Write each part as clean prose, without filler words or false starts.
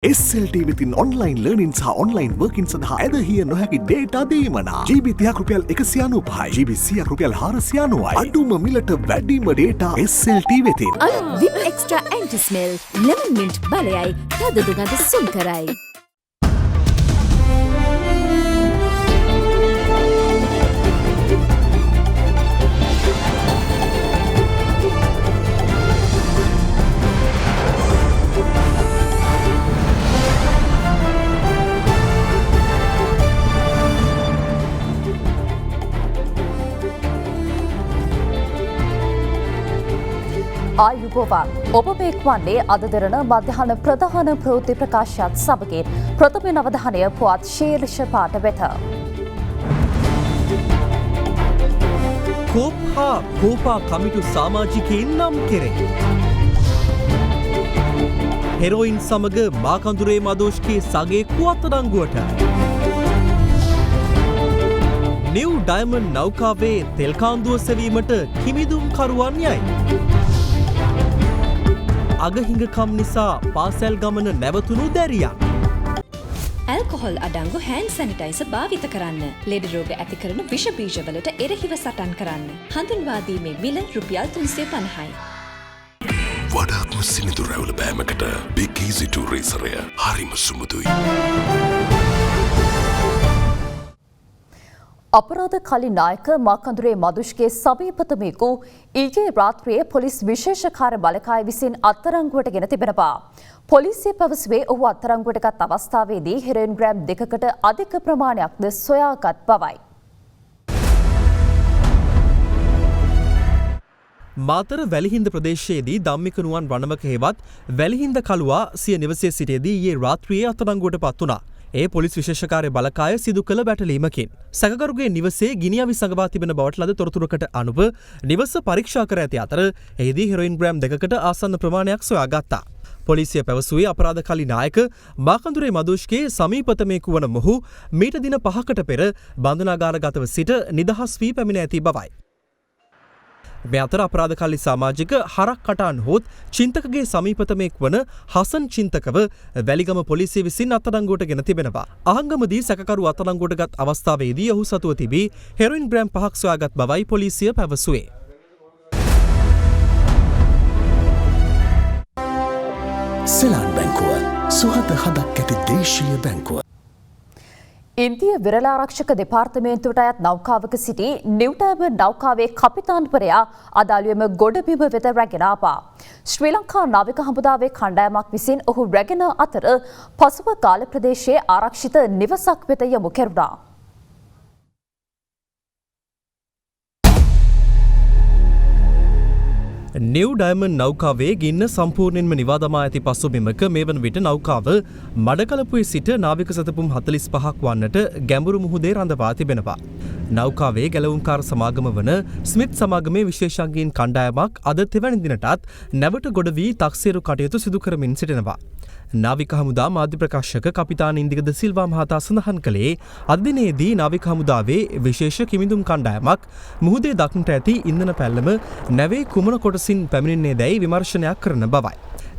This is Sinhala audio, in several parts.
SLT within online learning සහ online working සඳහා ඇදහිය නොහැකි data දීමනා GB 30ක් රුපියල් 195යි GB 100ක් රුපියල් 490යි අඩුම මිලට වැඩිම data SLT වෙතින් VIP extra anti smell lemon mint බලයයි තද දුගඳ සුන් කරයි. ආයුබෝවන් ඔබ මේක්වන්නේ අද දෙරණ මධ්‍යහන ප්‍රධාන ප්‍රවෘත්ති ප්‍රකාශයත් සමගින් ප්‍රථම අවධානය පුවත් ශීර්ෂ පාඨ වෙත. කෝප් හා කෝපා කමිටු සමාජිකයින් නම් කෙරේ. හෙරෝයින් සමග මාකඳුරේ මදෝෂ්ගේ සගේ කුවත්අඩංගුවට. නිව් ඩයමන්ඩ් නෞකාවේ තෙල් කාන්දුව සෙවීමට කිමිදුම් කරුවන් යයි. අගහිඟකම් නිසා පාසැල් ගමන නැවතුණු දැරියක්. ඇල්කොහොල් අඩංගු හෑන්ඩ් සැනිටයිසර් භාවිත කරන්න. ලෙඩ රෝග ඇති කරන විෂ බීජවලට එරෙහිව සටන් කරන්න. හඳුන්වා දීමේ මිල රුපියල් 350යි. වඩාත්ම සිනිඳු රැවුල බෑමකට Big Easy 2 රේසරය හරිම සුමුදුයි. අපරාධ කලින් නායක මාකඳුරේ මදුෂ්ගේ සමීපතමෙකු ඊයේ රාත්‍රියේ පොලිස් විශේෂ කාර්ය බලකාය විසින් අත්අඩංගුවට ගෙන තිබෙනවා. පොලිසිය පැවසුවේ ඔහු අත්අඩංගුවට ගත් අවස්ථාවේදී හෙරෝයින් ග්‍රෑම් 2කට අධික ප්‍රමාණයක්ද සොයාගත් බවයි. මාතර වැලිහින්ද ප්‍රදේශයේදී ධම්මික නුවන් රණවක හේවත් වැලිහින්ද කළුවා සිය නිවසේ සිටියේදී ඊයේ රාත්‍රියේ අත්අඩංගුවට පත් වුණා. ඒ පොලිස් විශේෂකාර්ය බලකාය සිදු කළ වැටලීමකින් සැකකරුගේ නිවසේ ගිනි අවි සඟවා තිබෙන බවට ලද තොරතුරකට අනුව නිවස පරීක්ෂා කර ඇති අතර එහිදී හෙරෝයින් ග්‍රෑම් 2කට ආසන්න ප්‍රමාණයක් සොයාගත්තා. පොලිසිය පැවසුවේ අපරාධ කළි නායක මාකඳුරේ මදුෂ්ගේ සමීපතමයෙකු වන මොහු මීට දින 5කට පෙර බන්ධනාගාරගතව සිට නිදහස් වී පැමිණ ඇති බවයි. මේ අතර අපරාධකාරී සමාජික හරක් කටාන් හොත් චින්තකගේ සමීපතමෙක් වන හසන් චින්තකව වැලිගම පොලිසිය විසින් අත්අඩංගුවට ගෙන තිබෙනවා. අහංගමදී සැකකරු අත්අඩංගුවට ගත් අවස්ථාවේදී ඔහු සතුව තිබී හෙරෝයින් ග්‍රෑම් 5ක් සොයාගත් බවයි පොලිසිය පැවසුවේ. සෙලාන් බැංකුව සුහද හදක් ඇති දේශීය බැංකුව. ඉන්දිය විරලාරක්ෂක දෙපාර්තමේන්තුවට අයත් නෞකාවක සිටි නිව් ඩයමන්ඩ් නෞකාවේ කපිතාන්වරයා අදාළුවම ගොඩබිම වෙත රැගෙන ආවා. ශ්‍රී ලංකා නාවික හමුදාවේ කණ්ඩායමක් විසින් ඔහු රැගෙන අතර පසුව ගාල්ල ප්‍රදේශයේ ආරක්ෂිත නිවසක් වෙත යොමු කෙරුණා. නිව් ඩයමන්ඩ් නෞකාවේ ගින්න සම්පූර්ණයෙන්ම නිවා දමා ඇති පසුබිමක මේ වන විට නෞකාව මඩකලපුවේ සිට නාවික සැතපුම් 45ක් වන්නට ගැඹුරු මුහුදේ රඳවා තිබෙනවා. නෞකාවේ ගැලවුම්කාර සමාගම වන ස්මිත් සමාගමේ විශේෂඥයින් කණ්ඩායමක් අද තෙවැනි දිනටත් නැවට ගොඩ වී තක්සේරු කටයුතු සිදු කරමින් සිටිනවා. නාවික හමුදා මාධ්‍ය ප්‍රකාශක කපිතාන ඉන්දික ද සිල්වා මහතා සඳහන් කළේ අද දිනේදී නාවික හමුදාවේ විශේෂ කිමිදුම් කණ්ඩායමක් මුහුදේ දක්නට ඇති ඉන්ධන පැල්ලම නැවේ කුමන කොටසින් පැමිණෙන්නේ දැයි විමර්ශනයක් කරන බවයි.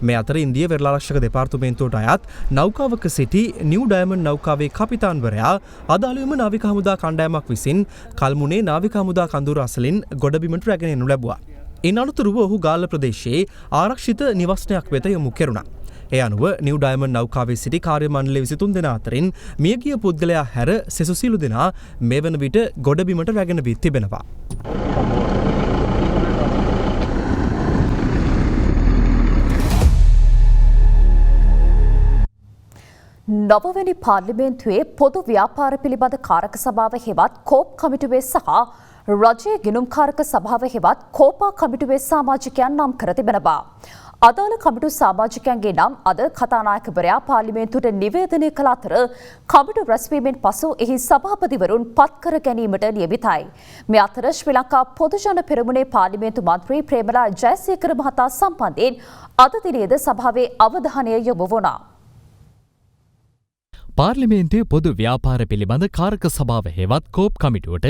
මේ අතර ඉන්දිය වෙරළාරක්ෂක දෙපාර්තමේන්තුවට අයත් නෞකාවක සිටි නිව් ඩයමන්ඩ් නෞකාවේ කපිතාන්වරයා අදාළවම නාවික හමුදා කණ්ඩායමක් විසින් කල්මුනේ නාවික හමුදා කඳුර අසලින් ගොඩබිමට රැගෙන එනු ලැබුවා. ඉන් අනතුරුව ඔහු ගාල්ල ප්‍රදේශයේ ආරක්ෂිත නිවසනයක් වෙත යොමු කෙරුණා. ඒ අනුව නිව් ඩයමන්ඩ් නෞකාවේ සිටි කාර්ය මණ්ඩලයේ 23 දෙනා අතරින් මියගිය පුද්ගලයා හැර සෙසු සියලු දෙනා මේ වන විට ගොඩබිමට රැගෙන වී තිබෙනවා. නවවැනි පාර්ලිමේන්තුවේ පොදු ව්‍යාපාර පිළිබඳ කාරක සභාව හෙවත් කෝප් කමිටුවේ සහ රජයේ ගිණුම්කාරක සභාව හෙවත් කෝපා කමිටුවේ සමාජිකයන් නම් කර තිබෙනවා. අදාළ කමිටු සමාජිකයන්ගේ නම් අද කතානායකවරයා පාර්ලිමේන්තුවට නිවේදනය කළ අතර කමිටු රැස්වීමෙන් පසු එහි සභාපතිවරුන් පත් කර ගැනීමට නියමිතයි. මේ අතර ශ්‍රී ලංකා පොදුජන පෙරමුණේ පාර්ලිමේන්තු මන්ත්‍රී ප්‍රේමලා ජයසේකර මහතා සම්බන්ධයෙන් අද දිනේද සභාවේ අවධානය යොමු වුණා. පාර්ලිමේන්තුවේ පොදු ව්‍යාපාර පිළිබඳ කාරක සභාව හෙවත් කෝප් කමිටුවට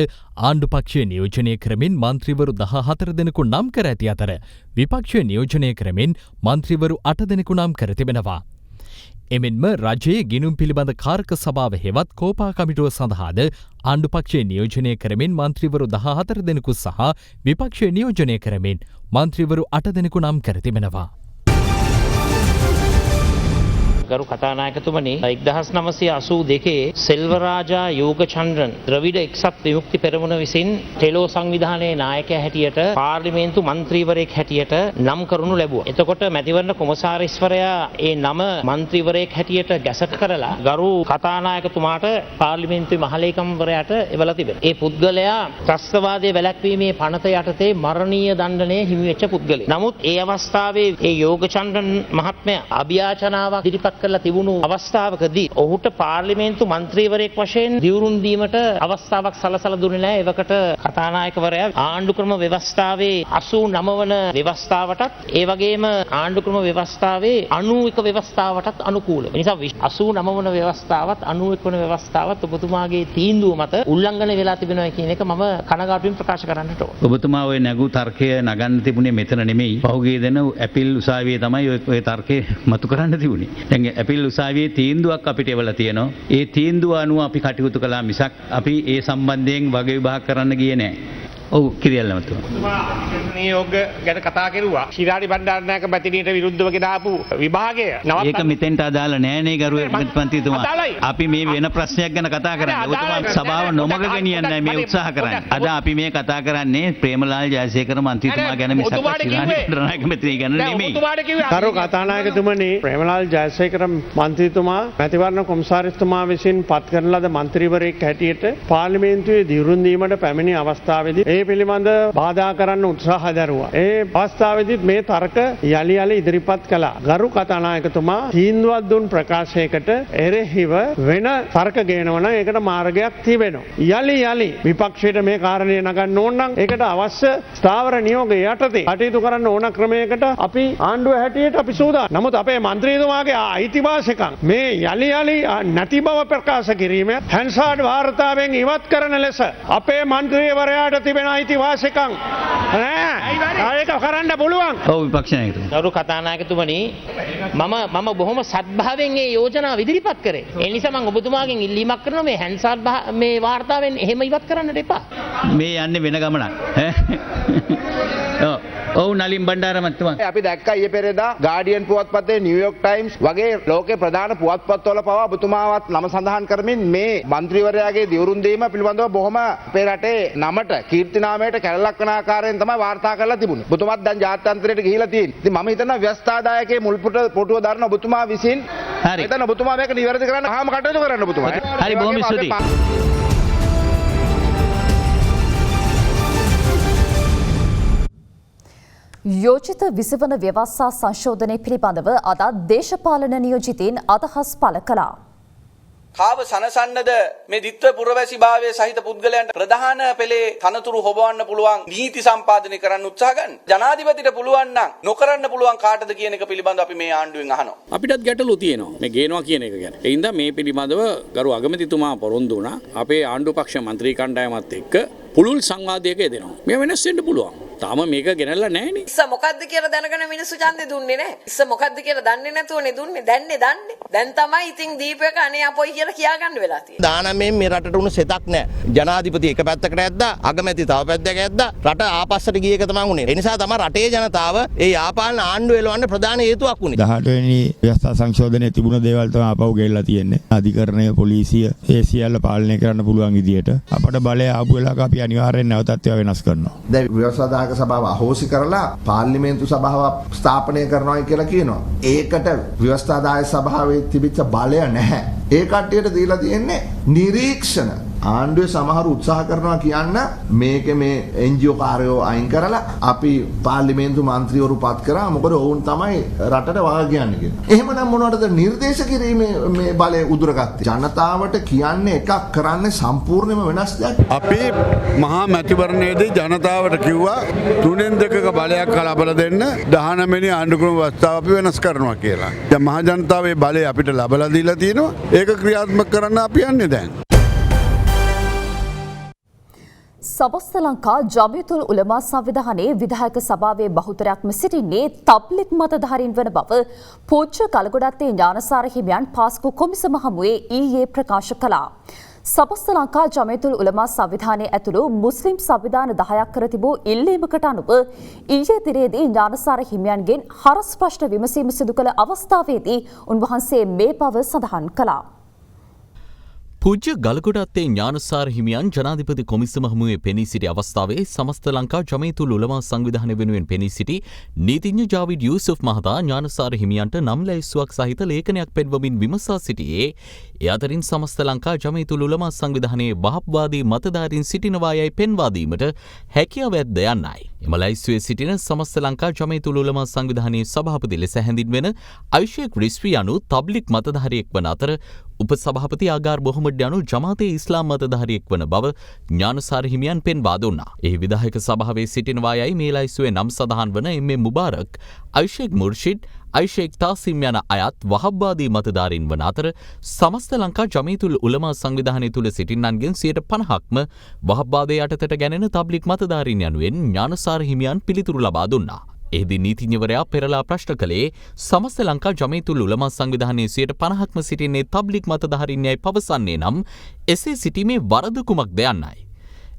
ආණ්ඩුපක්ෂය නියෝජනය කරමින් මන්ත්‍රීවරු 14 දෙනෙකු නම් කර ඇති අතර විපක්ෂය නියෝජනය කරමින් මන්ත්‍රීවරු 8 දෙනෙකු නම් කර තිබෙනවා. එමෙන්ම රජයේ ගිනුම් පිළිබඳ කාරක සභාව හෙවත් කෝපා කමිටුව සඳහාද ආණ්ඩුපක්ෂය නියෝජනය කරමින් මන්ත්‍රීවරු 14 දෙනෙකු සහ විපක්ෂය නියෝජනය කරමින් මන්ත්‍රීවරු 8 දෙනෙකු නම් කර තිබෙනවා. ගරු කතානායකතුමනි 1982 සෙල්වරාජා යෝගචන්ද්‍රන් ද්‍රවිඩ එක්සත් විමුක්ති පෙරමුණ විසින් ටෙලෝ සංවිධානයේ නායකයා හැටියට පාර්ලිමේන්තු මන්ත්‍රීවරයෙක් හැටියට නම් කරනු ලැබුවා. එතකොට මැතිවරණ කොමසාරිස්වරයා ඒ නම මන්ත්‍රීවරයෙක් හැටියට ගැසට් කරලා ගරු කතානායකතුමාට පාර්ලිමේන්තුවේ මහලේකම්වරයාට එවලා තිබෙනවා. ඒ පුද්ගලයා ත්‍රස්තවාදයේ වැළැක්වීමේ පනත යටතේ මරණීය දණ්ඩනය හිමි වෙච්ච පුද්ගලෙක්. නමුත් ඒ අවස්ථාවේ ඒ යෝගචන්ද්‍රන් මහත්මයා අභියාචනාවක් ඉදිරිපත් කරලා තිබුණු අවස්ථාවකදී ඔහුට පාර්ලිමේන්තු මන්ත්‍රීවරයෙක් වශයෙන් දිවුරුම් දීමට අවස්ථාවක් සලසලා දුන්නේ නැහැ. එවකට කතානායකවරයා ආණ්ඩුක්‍රම ව්‍යවස්ථාවේ 89 වන ව්‍යවස්ථාවටත් ඒ වගේම ආණ්ඩුක්‍රම ව්‍යවස්ථාවේ 91 ව්‍යවස්ථාවටත් අනුකූලව. ඒ නිසා 89 වන ව්‍යවස්ථාවත් 91 වන ව්‍යවස්ථාවත් ඔබතුමාගේ තීන්දුව මත උල්ලංඝනය වෙලා තිබෙනවා කියන එක මම කනගාටුවෙන් ප්‍රකාශ කරන්නට ඕන. ඔබතුමා ওই නැගූ තර්කය නගන්න තිබුණේ මෙතන නෙමෙයි. පහුගිය දින ඇපිල් උසාවියේ තමයි ওই තර්කය මතු කරන්න තිබුණේ. දැන් ඇපිල් උසාවියේ තීන්දුවක් අපිට එවලා තියෙනවා. ඒ තීන්දුව අනුව අපි කටයුතු කළා මිසක් අපි ඒ සම්බන්ධයෙන් වගේ විභාග කරන්න ගියේ නැහැ. ඔව් කිරියල්ල මතුමා. නියෝග ගැන කතා කරුවා. ශිරාණි බණ්ඩාරනායක මැතිණියට විරුද්ධව ගෙනාපු විභාගය නවත්ත. ඒක මෙතෙන්ට අදාළ නෑ නේ ගරු මන්ත්‍රීතුමා. අපි මේ වෙන ප්‍රශ්නයක් ගැන කතා කරන්නේ. ඔබතුමා සභාව නොමග ගෙනියන්නයි මේ උත්සාහ කරන්නේ. අද අපි මේ කතා කරන්නේ ප්‍රේමලාල් ජයසේකර මන්ත්‍රීතුමා ගැන මිසක් ශිරාණි බණ්ඩාරනායක මැතිණිය ගැන නෙමෙයි. ගරු කතානායකතුමනි ප්‍රේමලාල් ජයසේකර මන්ත්‍රීතුමා මැතිවරණ කොමසාරිස්තුමා විසින් පත් කරන ලද මන්ත්‍රීවරයෙක් හැටියට පාර්ලිමේන්තුවේ දිවුරුම් දීමට පැමිණි අවස්ථාවේදී ඒ පිළිබඳ බාධා කරන්න උත්සාහ දරුවා. ඒ අවස්ථාවේදීත් මේ තර්ක යලි යලි ඉදිරිපත් කළා. ගරු කතානායකතුමා තීන්දුවක් දුන් ප්‍රකාශයකට එරෙහිව වෙන තර්ක ගේනවා නම් ඒකට මාර්ගයක් තිබෙනවා. යලි යලි විපක්ෂයට මේ කාරණය නගන්න ඕන නම් ඒකට අවශ්‍ය ස්ථාවර නියෝගය යටතේ කටයුතු කරන්න ඕන ක්‍රමයකට අපි ආණ්ඩුව හැටියට අපි සූදානම්. නමුත් අපේ මන්ත්‍රීතුමාගේ අයිතිවාසිකම් මේ යලි යලි නැති බව ප්‍රකාශ කිරීම හැන්සාඩ් වාර්තාවෙන් ඉවත් කරන ලෙස අපේ මන්ත්‍රීවරයාට තිබෙන අයිතිවාසිකම් ඒක කරන්න පුළුවන්. ඔව් විපක්ෂ නායකතුමා. ගරු කතානායකතුමනි මම බොහොම සත්භාවයෙන් මේ යෝජනාව ඉදිරිපත් කරේ. ඒ නිසා මම ඔබතුමාගෙන් ඉල්ලීමක් කරනවා මේ හැන්සාඩ් මේ වාර්තාවෙන් එහෙම ඉවත් කරන්නට එපා. මේ යන්නේ වෙන ගමනක්. ඔව් නලින් බණ්ඩාර මහත්මයා. අපි දැක්කා ඊයේ පෙරේදා ගාඩියන් පුවත්පතේ නිව්යෝක් ටයිම්ස් වගේ ලෝකේ ප්‍රධාන පුවත්පත්වල පවා ඔබතුමාවත් නම සඳහන් කරමින් මේ മന്ത്രിවරයාගේ දිවුරුම් දීම පිළිබඳව බොහොම අපේ රටේ නමට කීර්ති නාමයට කැලලක් වන ආකාරයෙන් තමයි වාර්තා කරලා තිබුණේ. ඔබතුමාත් දැන් ජාත්‍යන්තරයට ගිහිලා තියෙන්නේ. ඉතින් මම හිතනවා ව්‍යවස්ථාදායකයේ මුල් පුටුව දරන ඔබතුමා විසින් හරි. එතන ඔබතුමා මේක නිවැරදි කරන්න ආම කටයුතු කරන්න ඔබතුමා. හරි බොහොම ස්තුතියි. යෝජිත 20 වන ව්‍යවස්ථා සංශෝධනය පිළිබඳව අද දේශපාලන නියෝජිතයින් අදහස් පළ කළා. කාව සනසන්නද මේ දිත්ව පුරවැසි භාවයේ සහිත පුද්ගලයන්ට ප්‍රධාන පෙළේ තනතුරු හොබවන්න පුළුවන් නීති සම්පාදනය කරන්න උත්සාහ ගන්න. ජනාධිපතිට පුළුවන් නම් නොකරන්න පුළුවන් කාටද කියන එක පිළිබඳව අපි මේ ආණ්ඩුවෙන් අහනවා. අපිටත් ගැටලු තියෙනවා මේ ගේනවා කියන එක ගැන. ඒ හින්දා මේ පිළිබඳව ගරු අගමැතිතුමා පොරොන්දු වුණා අපේ ආණ්ඩු පක්ෂ മന്ത്രി කණ්ඩායමත් එක්ක පුළුල් සංවාදයක යෙදෙනවා. මේ වෙනස් වෙන්න පුළුවන්. තාම මේක ගෙනල්ලා නැහැනේ. ඉස්ස මොකද්ද කියලා දැනගෙන මිනිස්සු ඡන්දේ දුන්නේ නැහැ. ඉස්ස මොකද්ද කියලා දන්නේ නැතුවනේ දුන්නේ. දැන්නේ දන්නේ. දැන් තමයි ඉතින් දීපයක අනේ අපොයි කියලා කියාගන්න වෙලා තියෙන්නේ. දානමෙන් මේ රටට උණු සෙතක් නැහැ. ජනාධිපති එක පැත්තකට ඇද්දා, අගමැති තව පැත්තකට ඇද්දා. රට ආපස්සට ගිය එක තමයි උනේ. ඒ නිසා තමයි රටේ ජනතාව ඒ ආපාලන ආණ්ඩුව එලවන්න ප්‍රධාන හේතුවක් උනේ. 18 වෙනි ව්‍යවස්ථා සංශෝධනයේ තිබුණ දේවල් තමයි ආපහු ගෙල්ලා තියෙන්නේ. අධිකරණය, පොලිසිය, ඒ සියල්ල පාලනය කරන්න පුළුවන් විදියට අපට බලය ආපු වෙලාවක අපි අනිවාර්යෙන් නැවතත් ඒවා වෙනස් කරනවා. දැන් ව්‍යවස්ථාදායක සභාව අහෝසි කරලා පාර්ලිමේන්තු සභාවක් ස්ථාපනය කරනවා කියලා කියනවා. ඒකට ව්‍යවස්ථාදායක සභාවේ තිබිච්ච බලය නැහැ. ඒ කට්ටියට දීලා තියෙන්නේ නිරීක්ෂණ. ආණ්ඩුවේ සමහරු උත්සාහ කරනවා කියන්න මේකේ මේ NGO කාර්යෝ අයින් කරලා අපි පාර්ලිමේන්තු මන්ත්‍රීවරු පත් කරා. මොකද ඔවුන් තමයි රටට වාග කියන්නේ කියලා. එහෙමනම් මොනවටද නිර්දේශ කිරීමේ මේ බලය උදුරගත්තේ? ජනතාවට කියන්නේ එකක් කරන්නේ සම්පූර්ණයෙන්ම වෙනස් දෙයක්. අපි මහා මැතිවරණයේදී ජනතාවට කිව්වා 3/2ක බලයක් ලබා දෙන්න 19 වෙනි ආණ්ඩුක්‍රම ව්‍යවස්ථාව අපි වෙනස් කරනවා කියලා. දැන් මහ ජනතාවේ බලය අපිට ලබා දීලා තියෙනවා. ඒක ක්‍රියාත්මක කරන්න අපි යන්නේ දැන්. සමස්ත ලංකා ජමියතුල් උලමා සංවිධානයේ විධායක සභාවේ බහුතරයක්ම සිටින්නේ තබ්ලිග් මතධාරීන් වන බව පූජ්‍ය ගලගොඩත්තේ ඥානසාර හිමියන් පාස්කු කොමිසම හමුවේ ඊයේ ප්‍රකාශ කළා. සමස්ත ලංකා ජමියතුල් උලමා සංවිධානයේ ඇතුළු මුස්ලිම් සංවිධාන 10ක් කර තිබූ ඉල්ලීමකට අනුව ඊයේ දිනේදී ඥානසාර හිමියන්ගෙන් හරස් ප්‍රශ්න විමසීම සිදු කළ අවස්ථාවේදී උන්වහන්සේ මේ බව සඳහන් කළා. පූජ්‍ය ගලගොඩත්තේ ඥානසාර හිමියන් ජනාධිපති කොමිසම හමුවේ පෙනී සිටි අවස්ථාවේ සමස්ත ලංකා ජමීතුල් උලමා සංවිධානය වෙනුවෙන් පෙනී සිටි නීතිඥ ජාවිඩ් යූසුෆ් මහතා ඥානසාර හිමියන්ට නම් ලැයිස්තුවක් සහිත ලේඛනයක් පෙන්වමින් විමසා සිටියේ ඒ අතරින් සමස්ත ලංකා ජමීතුල් උලමා සංවිධානයේ වහබ්වාදී මතධාරීන් සිටිනවා යයි පෙන්වා දීමට හැකියාව ඇද්ද යන්නයි. එම ලැයිස්තුවේ සිටින සමස්ත ලංකා ජමීතුල් උලමා සංවිධානයේ සභාපති ලෙස හැඳින්වෙන අයිෂේක් රිස්වි යනු තබ්ලිග් මතධාරියෙක් වන අතර උපසභාපති ආගාර් මොහමඩ් යනු ජමාතේ ඉස්ලාම් මතධාරියෙක් වන බව ඥානසාර හිමියන් පෙන්වා දුන්නා. එහි විධායක සභාවේ සිටිනවා යයි මේ ලැයිස්තුවේ නම් සඳහන් වන එම්.එම්. මුබාරක්, අයිෂේක් මුර්ෂිඩ්, අයිෂේක් තාසිම් යන අයත් වහබ්වාදී මතධාරීන් වන අතර සමස්ත ලංකා ජමීතුල් උලමා සංවිධානය තුළ සිටින්නන්ගෙන් 50%ක්ම වහබ්වාදයේ යටතට ගැනෙන තබ්ලිග් මතධාරීන් යනුවෙන් ඥානසාර හිමියන් පිළිතුරු ලබා දුන්නා. එහිදී නීතිඥවරයා පෙරලා ප්‍රශ්න කළේ සමස්ත ලංකා ජමීතුල් උලමා සංවිධානයේ 50%ක්ම සිටින්නේ තබ්ලිග් මතධාරීන් යයි පවසන්නේ නම් එසේ සිටීමේ වරද කුමක්ද යන්නයි.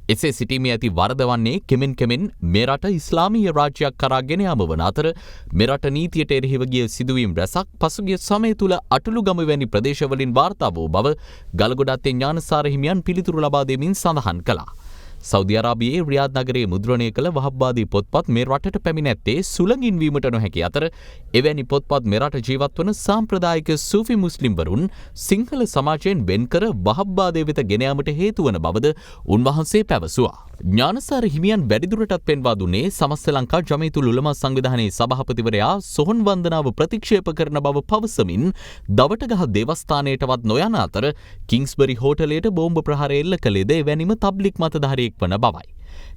එසේ සිටීමේ ඇති වරද වන්නේ කෙමෙන් කෙමෙන් මේ රට ඉස්ලාමීය රාජ්‍යයක් කරා ගෙන යාම වන අතර මෙරට නීතියට එරෙහිව ගිය සිදුවීම් රැසක් පසුගිය සමය තුළ අටලුගම වැනි ප්‍රදේශවලින් වාර්තා වූ බව ගලගොඩත්තේ ඥානසාර හිමියන් පිළිතුරු ලබා දෙමින් සඳහන් කළා. සෞදි අරාබියේ රියාද් නගරයේ මුද්‍රණය කළ වහබ්වාදී පොත්පත් මේ රටට පැමිණ ඇත්තේ සුළඟින් වීමට නොහැකි අතර එවැනි පොත්පත් මේ රට ජීවත් වන සාම්ප්‍රදායික සූෆි මුස්ලිම්වරුන් සිංහල සමාජයෙන් වෙන්කර වහබ්වාදය වෙත ගෙන යාමට හේතු වන බවද උන්වහන්සේ පැවසුවා. ඥානසාර හිමියන් වැඩිදුරටත් පෙන්වා දුන්නේ සමස්ත ලංකා ජමීතුල් උලමා සංවිධානයේ සභාපතිවරයා සොහොන් වන්දනාව ප්‍රතික්ෂේප කරන බව පවසමින් දවටගහ දේවස්ථානයටවත් නොයන අතර කිංස්බරි හෝටලයට බෝම්බ ප්‍රහාර එල්ල කළේද එවැනිම තබ්ලිග් මතධාරියෙක් වන බවයි.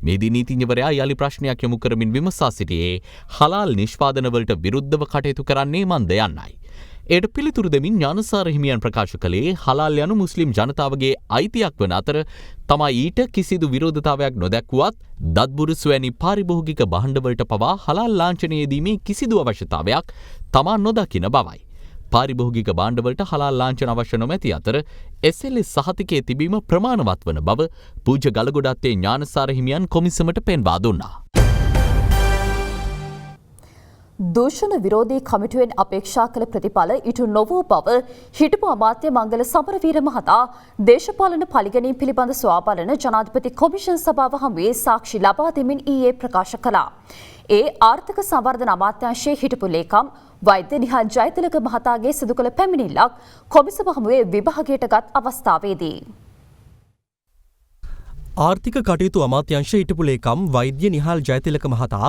මේදී නීතිඥවරයා යලි ප්‍රශ්නයක් යොමු කරමින් විමසා සිටියේ හලාල් නිෂ්පාදනවලට විරුද්ධව කටයුතු කරන්නේ මන්ද යන්නයි. එයට පිළිතුරු දෙමින් ඥානසාර හිමියන් ප්‍රකාශ කළේ හලාල් යනු මුස්ලිම් ජනතාවගේ අයිතියක් වන අතර තමා ඊට කිසිදු විරෝධතාවයක් නොදැක්වුවත් දත්බුරුසු වැනි පාරිභෝගික භාණ්ඩවලට පවා හලාල් ලාංඡනය දීමේ කිසිදු අවශ්‍යතාවයක් තමා නොදකින බවයි. පාරිභෝගික භාණ්ඩවලට හලාල් ලාංඡන අවශ්‍ය නොමැති අතර SLS සහතිකයේ තිබීම ප්‍රමාණවත් වන බව පූජ්‍ය ගලගොඩත්තේ ඥානසාර හිමියන් කොමිසමට පෙන්වා දුන්නා. දූෂණ විරෝධී කමිටුවෙන් අපේක්ෂා කළ ප්‍රතිඵල ඉටු නොවූ බව හිටපු අමාත්‍ය මංගල සමරවීර මහතා දේශපාලන පළිගැනීම් පිළිබඳ සොයාබලන ජනාධිපති කොමිෂන් සභාව හමුවේ සාක්ෂි ලබා දෙමින් ඊයේ ප්‍රකාශ කළා. ඒ ආර්ථික සංවර්ධන අමාත්‍යාංශයේ හිටපු ලේකම් වෛද්‍ය නිහාල් ජයතිලක මහතාගේ සිදු කළ පැමිණිල්ලක් කොමිසම හමුවේ විභාගයට ගත් අවස්ථාවේදී ආර්ථික කටයුතු අමාත්‍යංශ හිටපු ලේකම් වෛද්‍ය නිහාල් ජයතිලක මහතා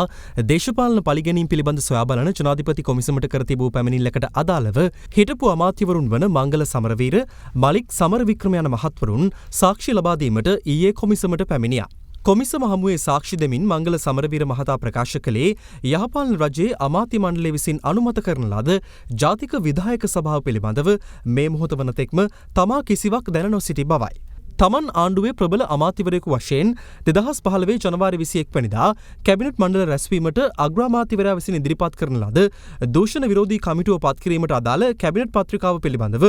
දේශපාලන පළිගැනීම් පිළිබඳ සොයා බලන ජනාධිපති කොමිසමට කර තිබූ පැමිණිල්ලකට අදාළව හිටපු අමාත්‍යවරුන් වන මංගල සමරවීර, මලික් සමරවික්‍රම යන මහත්වරුන් සාක්ෂි ලබා දීමට ඊයේ කොමිසමට පැමිණියා. කොමිසම හමුවේ සාක්ෂි දෙමින් මංගල සමරවීර මහතා ප්‍රකාශ කළේ යහපාලන රජයේ අමාත්‍ය මණ්ඩලය විසින් අනුමත කරන ලද ජාතික විධායක සභාව පිළිබඳව මේ මොහොත වනතෙක්ම තමා කිසිවක් දැන නොසිටි බවයි. තමන් ආණ්ඩුවේ ප්‍රබල අමාත්‍යවරයෙකු වශයෙන් 2015 ජනවාරි 21 වැනිදා කැබිනට් මණ්ඩල රැස්වීමට අග්‍රාමාත්‍යවරයා විසින් ඉදිරිපත් කරන ලද දූෂණ විරෝධී කමිටුව පත් කිරීමට අදාළ කැබිනට් පත්‍රිකාව පිළිබඳව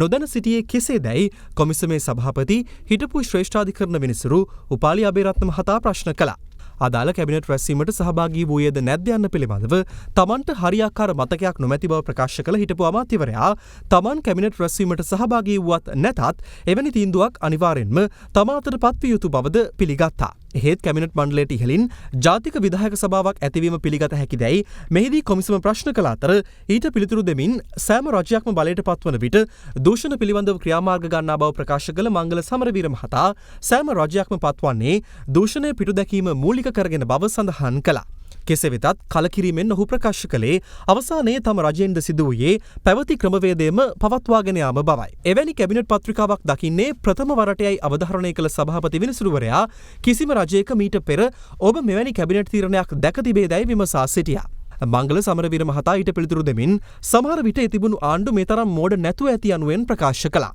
නොදැන සිටියේ කෙසේදැයි කොමිසමේ සභාපති හිටපු ශ්‍රේෂ්ඨාධිකරණ විනිසුරු උපාලි අබේරත්න මහතා ප්‍රශ්න කළා. අදාළ කැබිනට් රැස්වීමට සහභාගී වූයේද නැද්ද යන්න පිළිබඳව තමන්ට හරියාකාර මතකයක් නොමැති බව ප්‍රකාශ කළ හිටපු අමාත්‍යවරයා තමන් කැබිනට් රැස්වීමට සහභාගී වුවත් නැතත් එවැනි තීන්දුවක් අනිවාර්යෙන්ම තමා අතට පත්විය යුතු බවද පිළිගත්තා. එහෙත් කැබිනට් මණ්ඩලයට ඉහළින් ජාතික විධායක සභාවක් ඇතිවීම පිළිගත හැකිදැයි මෙහිදී කොමිසම ප්‍රශ්න කළ අතර ඊට පිළිතුරු දෙමින් සෑම රජයක්ම බලයට පත්වන විට දූෂණ පිළිබඳව ක්‍රියාමාර්ග ගන්නා බව ප්‍රකාශ කළ මංගල සමරවීර මහතා සෑම රජයක්ම පත්වන්නේ දූෂණය පිටුදැකීම මූලික කරගෙන බව සඳහන් කළා. කෙසේ වෙතත් කලකිරීමෙන් ඔහු ප්‍රකාශ කළේ අවසානයේ තම රජයෙන්ද සිදු වූයේ පැවති ක්‍රමවේදයම පවත්වාගෙන යාම බවයි. එවැනි කැබිනට් පත්‍රිකාවක් දකින්නේ ප්‍රථම වරටයයි අවධාරණය කළ සභාපති විනිසුරුවරයා කිසිම රජයක මීට පෙර ඔබ මෙවැනි කැබිනට් තීරණයක් දැක තිබේදැයි විමසා සිටියා. මංගල සමරවීර මහතා ඊට පිළිතුරු දෙමින් සමහර විට තිබුණු ආණ්ඩු මේ තරම් මෝඩ නැතුව ඇති යනුවෙන් ප්‍රකාශ කළා.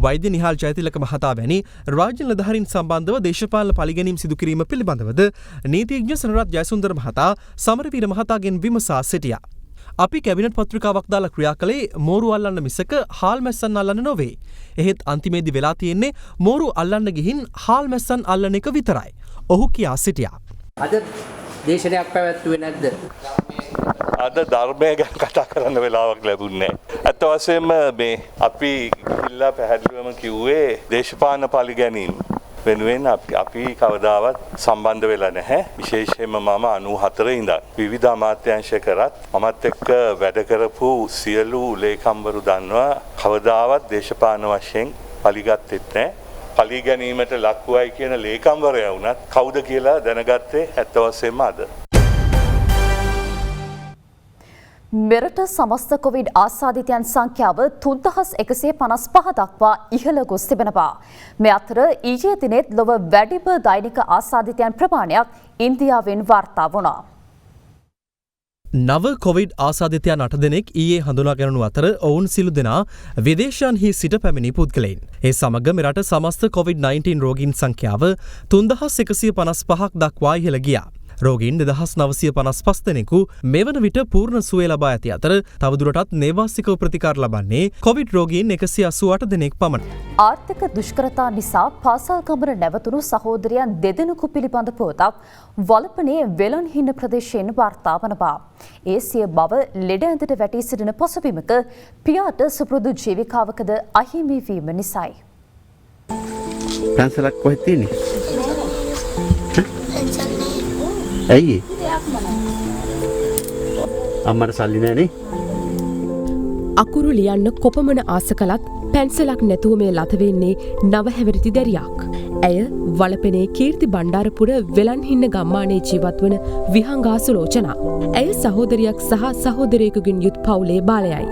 වෛද්‍ය නිහාල් ජයතිලක මහතා වැනි රාජ්‍ය නිලධාරීන් සම්බන්ධව දේශපාලන පරිගැනීම් සිදු කිරීම පිළිබඳවද නීතිඥ සනරත් ජයසුන්දර මහතා සමරවීර මහතාගෙන් විමසා සිටියා. අපි කැබිනට් පත්‍රිකාවක් දාලා ක්‍රියා කළේ මෝරු අල්ලන්න මිසක හාල් මැස්සන් අල්ලන්න නොවේ. එහෙත් අන්තිමේදී වෙලා තියෙන්නේ මෝරු අල්ලන්න ගිහින් හාල් මැස්සන් අල්ලන එක විතරයි. ඔහු කියා සිටියා. අද දේශනයක් පැවැත්වුවේ නැද්ද? අද ධර්මය ගැන කතා කරන්න වෙලාවක් ලැබුණේ නැහැ. ඇත්ත වශයෙන්ම මේ අපි ඉල්ලා පැහැදිලිවම කිව්වේ දේශපාලන පරිගැනීම් වෙනුවෙන් අපි කවදාවත් සම්බන්ධ වෙලා නැහැ. විශේෂයෙන්ම මම 94 ඉඳන් විවිධ අමාත්‍යාංශ කරත් මමත් එක්ක වැඩ කරපු සියලු ලේකම්වරු දන්නවා කවදාවත් දේශපාලන වශයෙන් පරිගත්තෙත් නැහැ. පරිගැනීමට ලක්වයි කියන ලේකම්වරයා වුණත් කවුද කියලා දැනගත්තේ ඇත්ත වශයෙන්ම අද. මෙරට සමස්ත කොවිඩ් ආසාදිතයන් සංඛ්‍යාව 3155 දක්වා ඉහළ ගොස් තිබෙනවා. මේ අතර ඊයේ දිනෙත් ලොව වැඩිම දෛනික ආසාදිතයන් ප්‍රමාණයක් ඉන්දියාවෙන් වාර්තා වුණා. නව කොවිඩ් ආසාධිතයන් 8 දෙනෙක් ඊයේ හඳුනා ගැනුණු අතර ඔවුන් සිළු දෙනා විදේශයන්හි සිට පැමිණි පුද්ගලයින්. ඒ සමග මෙරට සමස්ත COVID-19 රෝගීන් සංඛ්‍යාව 3155ක් දක්වා ඉහළ ගියා. රෝගීන් 2955 දෙනෙකු මෙවන විට පූර්ණ සුවය ලබා ඇති අතර තවදුරටත් නේවාසිකව ප්‍රතිකාර ලබන්නේ කොවිඩ් රෝගීන් 188 දෙනෙක් පමණයි. ආර්ථික දුෂ්කරතා නිසා පාසල් ගමන නැවතුණු සහෝදරයන් දෙදෙනෙකු පිළිබඳ පුවතක් වලපනේ වෙලන්හින්න ප්‍රදේශයෙන් වාර්තා වනවා. ඒ සිය බව ලෙඩ ඇඳට වැටී සිටින පසුබිමක පියාට සුපුරුදු ජීවිකාවකද අහිමි වීම නිසායි. පැන්සලක් කොහෙද තියෙන්නේ? ඇයි? අම්මට සල්ලි නැනේ? අකුරු ලියන්න කොපමණ ආස කළත් පැන්සලක් නැතුව මේ ලත වෙන්නේ නව හැවිරිදි දැරියක්. ඇය වලපනේ කීර්ති බණ්ඩාරපුර වෙලන්හින්න ගම්මානයේ ජීවත් වන විහංගා සුලෝචනා. ඇය සහෝදරියක් සහ සහෝදරයෙකුගෙන් යුත් පවුලේ බාලයයි.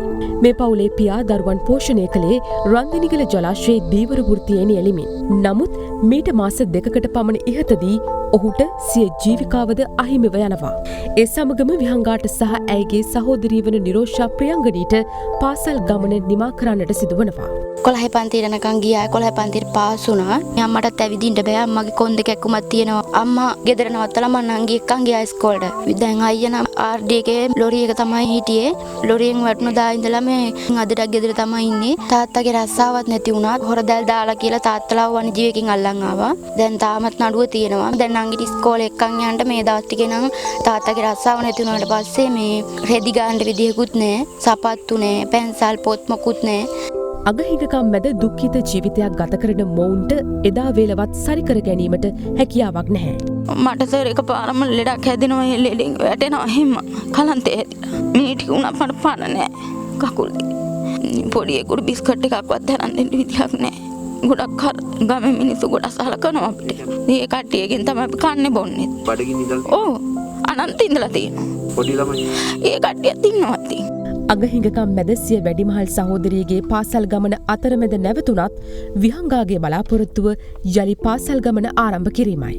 මේ පවුලේ පියා දරුවන් පෝෂණය කළේ රන්දිනිගල ජලාශයේ දීවර වෘත්තියේ නියැලීමෙන්. නමුත් මීට මාස 2කට පමණ ඉහතදී ඔහුට සිය ජීවිකාවද අහිමිව යනවා. ඒ සමගම විහංගාට සහ ඇයගේ සහෝදරී වන නිරෝෂා ප්‍රියංගනීට පාසල් ගමන නිමා කරන්නට සිදුවනවා. 11 පන්තියට යනකම් ගියා. 11 පන්තියට පාස් වුණා. අම්මටත් ඇවිදින්න බෑ. අම්මගේ කොන් දෙක කැක්කුමක් තියෙනවා. අම්මා ගෙදර නවත්තලා මං නංගි එක්කන් ගියා ඉස්කෝලේට. දැන් අයියා නම් RD එකේ ලොරි එක තමයි හිටියේ. ලොරියෙන් වැටුණු දා ඉඳලා මේ අදටත් ගෙදර තමයි ඉන්නේ. තාත්තගේ රස්සාවක් නැති වුණා. හොරදැල් දාලා කියලා තාත්තලා වණිජීවකින් අල්ලන් ආවා. දැන් තාමත් නඩුව තියෙනවා. දැන් නංගිට ඉස්කෝලේ එක්කන් යන්න මේ දවස් ටිකේ නම් තාත්තගේ රස්සාව නැති වුණාට පස්සේ මේ රෙදි ගන්න විදියකුත් නැහැ. සපත්තු නැහැ. පැන්සල් පොත් මොකුත් නැහැ. අගහිඟකම් මැද දුක්ඛිත ජීවිතයක් ගත කරන මොවුන්ට එදා වේලවත් සරිකර ගැනීමට හැකියාවක් නැහැ. මට සර් එකපාරම ලෙඩක් හැදෙනවා. ඒ ලෙඩෙන් වැටෙනවා හිම. කලන්තේ හැදිලා. මේ ටික උනා මට පාන නැහැ. කකුල් පොඩි ඒකුරු බිස්කට් එකක්වත් දරන්න දෙන්න විදියක් නැහැ. ගොඩක් ගමේ මිනිස්සු ගොඩක් සලකනවා අපිට. මේ කට්ටියකින් තමයි අපි කන්නේ බොන්නේ. බඩගිනි ඉඳලා. ඔව්. අනන්ත ඉඳලා තියෙනවා. පොඩි ළමයි. ඒ කට්ටියත් ඉන්නවා ඉතින්. අගහිඟකම් මැද සිය වැඩිමහල් සහෝදරියගේ පාසල් ගමන අතරමැද නැවතුණත් විහංගාගේ බලාපොරොත්තුව යළි පාසල් ගමන ආරම්භ කිරීමයි.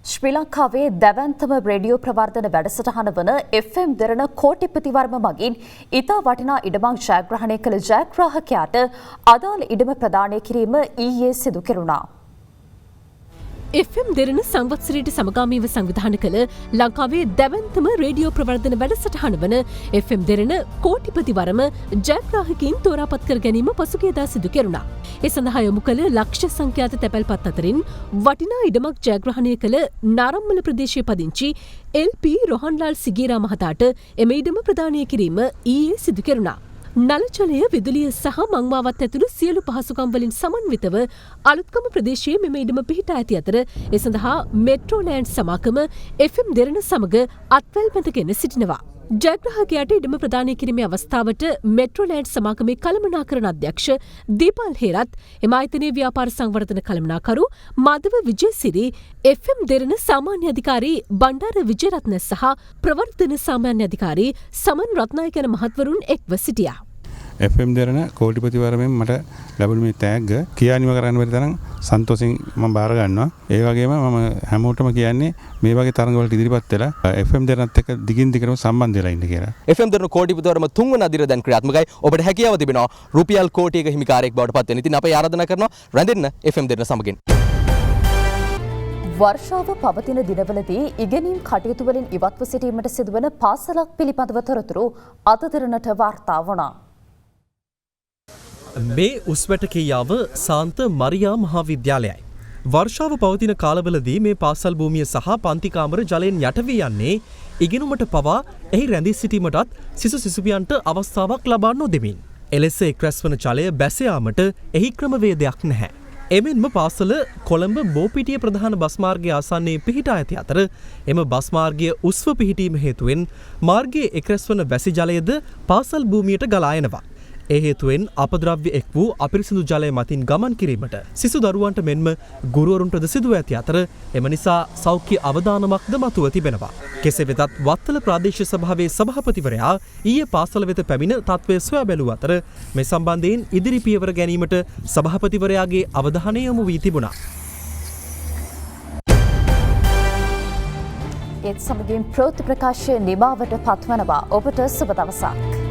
ශ්‍රී ලංකාවේ දැවැන්තම රේඩියෝ ප්‍රවර්ධන වැඩසටහන වන FM දෙරණ කෝටිපතිවර්ම මගින් ඉතා වටිනා ඉඩමක් ජයග්‍රහණය කළ ජයග්‍රාහකයාට අදාළ ඉඩම ප්‍රදානය කිරීම ඊයේ සිදු කෙරුණා. FM දෙරණ සංවත්සරයට සමගාමීව සංවිධානය කළ ලංකාවේ දැවැන්තම රේඩියෝ ප්‍රවර්ධන වැඩසටහන වන FM දෙරණ කෝටිපතිවරම ජයග්‍රාහකයින් තෝරාපත් කර ගැනීම පසුගියදා සිදු කෙරුණා. ඒ සඳහා යොමු කළ ලක්ෂ සංඛ්‍යාත තැපැල්පත් අතරින් වටිනා ඉඩමක් ජයග්‍රහණය කළ නාරම්මල ප්‍රදේශයේ පදිංචි LP රොහන්ලාල් සිගේරා මහතාට එම ඉඩම ප්‍රදානය කිරීම ඊයේ සිදු කෙරුණා. නලජලය විදුලිය සහ මංමාවත් ඇතුළු සියලු පහසුකම් වලින් සමන්විතව අලුත්කම ප්‍රදේශයේ මෙම ඉඩම පිහිටා ඇති අතර ඒ සඳහා මෙට්‍රෝලෑන්ඩ් සමාගම FM දෙරණ සමග අත්වැල් බැඳගෙන සිටිනවා. ජයග්‍රාහකයාට ඉඩම ප්‍රදානය කිරීමේ අවස්ථාවට මෙට්‍රෝලෑන්ඩ් සමාගමේ කළමනාකරණ අධ්‍යක්ෂ දීපල් හේරත් එම ආයතනයේ ව්‍යාපාර සංවර්ධන කළමනාකරු මාධව විජේසිරි FM දෙරණ සාමාන්‍ය අධිකාරී බණ්ඩාර විජේරත්න සහ ප්‍රවර්ධන සාමාන්‍ය අධිකාරී සමන් රත්නායක යන මහත්වරුන් එක්ව සිටියා. FM දෙරණ කෝටිපතිවරමෙන් මට ලැබුණ මේ තෑග්ග කියා නිම කරන්න බැරි තරම් සන්තෝෂෙන් මම බාර ගන්නවා. ඒ වගේම මම හැමෝටම කියන්නේ මේ වගේ තරඟ වලට ඉදිරිපත් වෙලා FM දෙරණත් එක්ක දිගින් දිගටම සම්බන්ධ වෙලා ඉන්න කියලා. FM දෙරණ කෝටිපතිවරම තුන්වන අදිර දැන් ක්‍රියාත්මකයි. ඔබට හැකියාව තිබෙනවා රුපියල් කෝටියක හිමිකාරයෙක් බවට පත් වෙන්න. ඉතින් අපේ ආරාධනා කරනවා රැඳෙන්න FM දෙරණ සමගින්. වර්ෂාව පවතින දිනවලදී ඉගෙනීම් කටයුතු වලින් ඉවත්ව සිටීමට සිදුවන පාසලක් පිළිබඳව තොරතුරු අද දිනට වාර්තා වුණා. මේ උස්වැට කියාව සාන්ත මරියා මහාවිද්‍යාලයයි. වර්ෂාව පවතින කාලවලදී මේ පාසල් භූමිය සහ පන්ති කාමර ජලයෙන් යට වී යන්නේ ඉගෙනුමට පවා එහි රැඳී සිටීමටත් සිසු සිසුවියන්ට අවස්ථාවක් ලබා නොදෙමින්. එලෙස එක් රැස්වන ජලය බැස යාමට එහි ක්‍රමවේදයක් නැහැ. එමෙන්ම පාසල කොළඹ බෝපිටිය ප්‍රධාන බස් මාර්ගය ආසන්නයේ පිහිටා ඇති අතර එම බස් මාර්ගය උස්ව පිහිටීම හේතුවෙන් මාර්ගයේ එක් රැස්වන වැසි ජලයද පාසල් භූමියට ගලා එනවා. ඒ හේතුවෙන් අපද්‍රව්‍ය එක් වූ අපිරිසිදු ජලය මතින් ගමන් කිරීමට සිසු දරුවන්ට මෙන්ම ගුරුවරුන්ටද සිදුව ඇති අතර එම නිසා සෞඛ්‍ය අවදානමක්ද මතුව තිබෙනවා. කෙසේ වෙතත් වත්තල ප්‍රාදේශීය සභාවේ සභාපතිවරයා ඊයේ පාසල වෙත පැමිණ තත්ත්වය සොයා බැලූ අතර මේ සම්බන්ධයෙන් ඉදිරි පියවර ගැනීමට සභාපතිවරයාගේ අවධානය යොමු වී තිබුණා. ඒත් සමගින් ප්‍රවෘත්ති ප්‍රකාශය නිමාවට පත්වනවා. ඔබට සුබ දවසක්.